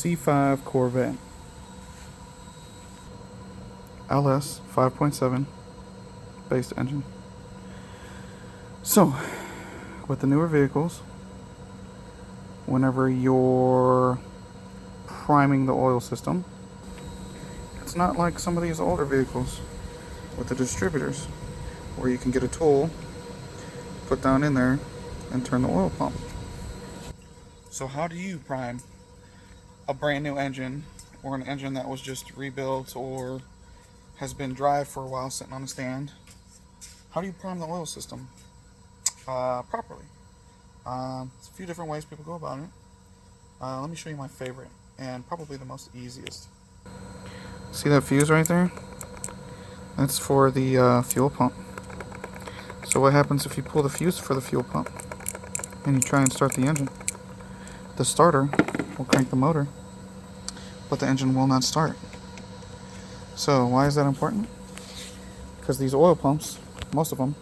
C5 Corvette. LS 5.7 based engine. So, with the newer vehicles, whenever you're priming the oil system, it's not like some of these older vehicles with the distributors, where you can get a tool, put down in there, and turn the oil pump. So how do you prime a brand new engine, or an engine that was just rebuilt or has been dry for a while sitting on a stand? How do you prime the oil system properly? There's a few different ways people go about it. Let me show you my favorite, and probably the most easiest. See that fuse right there? That's for the fuel pump. So what happens if you pull the fuse for the fuel pump and you try and start the engine? The starter will crank the motor, but the engine will not start. So why is that important? Because these oil pumps, most of them,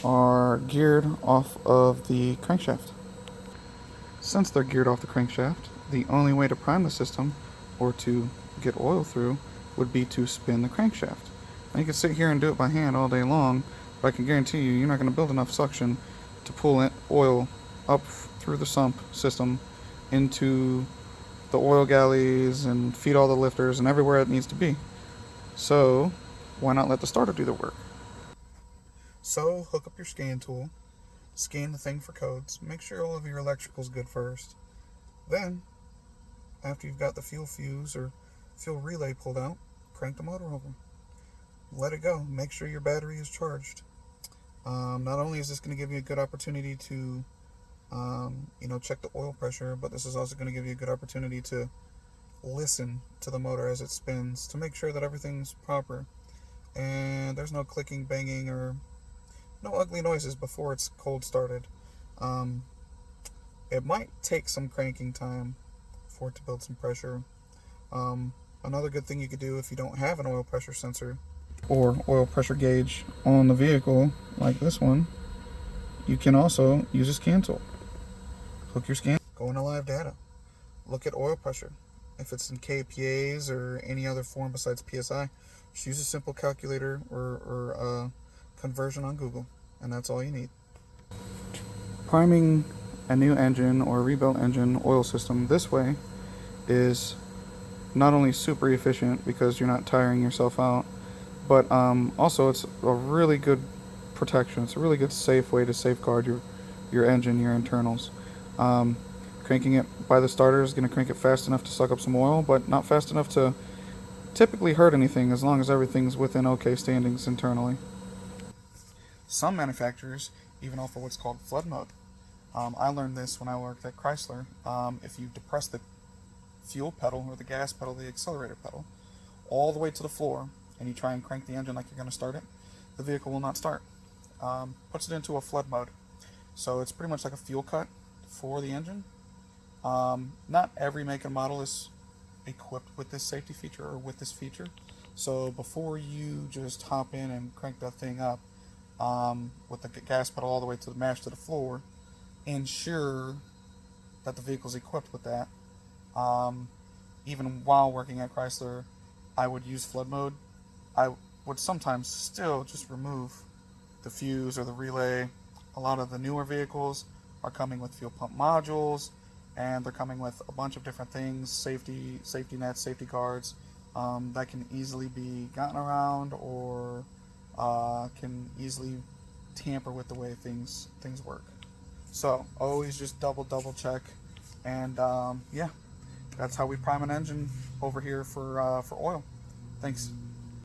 are geared off of the crankshaft. Since they're geared off the crankshaft, the only way to prime the system or to get oil through would be to spin the crankshaft. Now you can sit here and do it by hand all day long, but I can guarantee you, you're not going to build enough suction to pull oil up through the sump system into the oil galleys and feed all the lifters and everywhere it needs to be. So why not let the starter do the work? So hook up your scan tool, scan the thing for codes, make sure all of your electrical's good first. Then, after you've got the fuel fuse or fuel relay pulled out, crank the motor over. Let it go. Make sure your battery is charged. Not only is this going to give you a good opportunity to check the oil pressure, but this is also going to give you a good opportunity to listen to the motor as it spins to make sure that everything's proper and there's no clicking, banging, or no ugly noises before it's cold started. It might take some cranking time for it to build some pressure. Another good thing you could do if you don't have an oil pressure sensor or oil pressure gauge on the vehicle like this one, you can also use a scan tool. Hook your scan, go into live data, look at oil pressure. If it's in kPAs or any other form besides PSI, just use a simple calculator or conversion on Google, and that's all you need. Priming a new engine or a rebuilt engine oil system this way is not only super efficient because you're not tiring yourself out, but also it's a really good protection. It's a really good safe way to safeguard your engine, your internals. Cranking it by the starter is going to crank it fast enough to suck up some oil, but not fast enough to typically hurt anything as long as everything's within okay standings internally. Some manufacturers even offer what's called flood mode. I learned this when I worked at Chrysler. If you depress the fuel pedal or the gas pedal, the accelerator pedal, all the way to the floor, and you try and crank the engine like you're going to start it, the vehicle will not start. Puts it into a flood mode. So it's pretty much like a fuel cut for the engine. Not every make and model is equipped with this safety feature or with this feature. So before you just hop in and crank that thing up with the gas pedal all the way to the mash to the floor, ensure that the vehicle's equipped with that. Even while working at Chrysler, I would use flood mode. I would sometimes still just remove the fuse or the relay. A lot of the newer vehicles are coming with fuel pump modules, and they're coming with a bunch of different things, safety nets, safety guards, that can easily be gotten around or can easily tamper with the way things work. So always just double check, and yeah, that's how we prime an engine over here for oil. Thanks.